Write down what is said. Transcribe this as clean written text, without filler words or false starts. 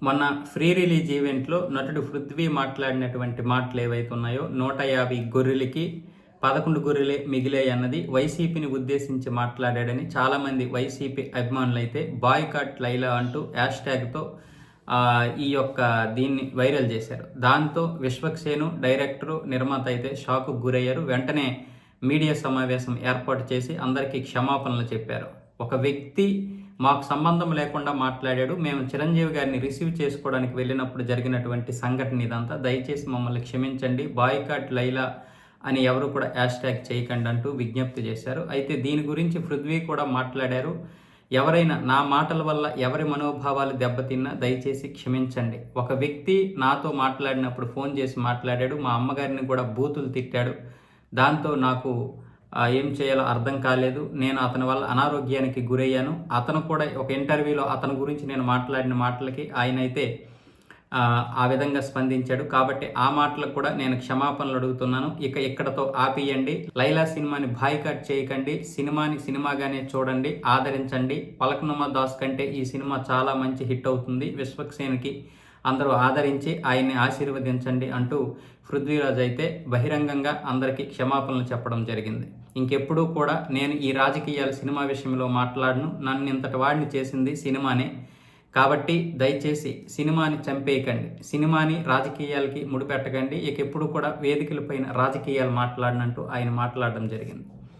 మొన్న free release ఈవెంట్లో నటుడు పృథ్వీ మాట్లాడినటువంటి మాటలు ఏవైతే ఉన్నాయో 150 గొర్రెలకి 11 గొర్రెలే మిగిలాయి అన్నది వైసీపీని ఉద్దేశించి మాట్లాడాడని చాలామంది వైసీపీ అభిమానులు అయితే బాయ్కాట్ లైలా అంటూ హ్యాష్ ట్యాగ్తో ఈ యొక్క దీన్ని వైరల్ చేశారు. దాంతో విశ్వక్సేను డైరెక్టరు నిర్మాత అయితే షాకు గురయ్యారు. వెంటనే మీడియా సమావేశం ఏర్పాటు చేసి అందరికీ క్షమాపణలు చెప్పారు. ఒక వ్యక్తి మాకు సంబంధం లేకుండా మాట్లాడాడు, మేము చిరంజీవి గారిని రిసీవ్ చేసుకోవడానికి వెళ్ళినప్పుడు జరిగినటువంటి సంఘటన ఇదంతా, దయచేసి మమ్మల్ని క్షమించండి, బాయ్కాట్ లైలా అని ఎవరు కూడా హ్యాష్ ట్యాగ్ చేయకండి అంటూ విజ్ఞప్తి చేశారు. అయితే దీని గురించి పృథ్వీ కూడా మాట్లాడారు. ఎవరైనా నా మాటల వల్ల ఎవరి మనోభావాలు దెబ్బతిన్నా దయచేసి క్షమించండి. ఒక వ్యక్తి నాతో మాట్లాడినప్పుడు ఫోన్ చేసి మాట్లాడాడు, మా అమ్మగారిని కూడా బూతులు తిట్టాడు. దాంతో నాకు ఏం చేయాలో అర్థం కాలేదు. నేను అతని వల్ల అనారోగ్యానికి గురయ్యాను. అతను కూడా ఒక ఇంటర్వ్యూలో అతని గురించి నేను మాట్లాడిన మాటలకి ఆయన అయితే ఆ విధంగా స్పందించాడు. కాబట్టి ఆ మాటలకు కూడా నేను క్షమాపణలు అడుగుతున్నాను. ఇక్కడతో ఆపియండి. లైలా సినిమాని బాయ్కాట్ చేయకండి. సినిమాని సినిమాగానే చూడండి, ఆదరించండి. పలకనుమ దాస్ కంటే ఈ సినిమా చాలా మంచి హిట్ అవుతుంది. విశ్వక్సేన్కి అందరూ ఆదరించి ఆయన్ని ఆశీర్వదించండి అంటూ పృథ్వీరాజ్ అయితే బహిరంగంగా అందరికీ క్షమాపణలు చెప్పడం జరిగింది. ఇంకెప్పుడూ కూడా నేను ఈ రాజకీయాల సినిమా విషయంలో మాట్లాడను. నన్ను ఇంతటి వాడిని చేసింది సినిమానే. కాబట్టి దయచేసి సినిమాని చంపేయకండి, సినిమాని రాజకీయాలకి ముడిపెట్టకండి. ఎప్పుడు కూడా వేదికలపైన రాజకీయాలు మాట్లాడనంటూ ఆయన మాట్లాడడం జరిగింది.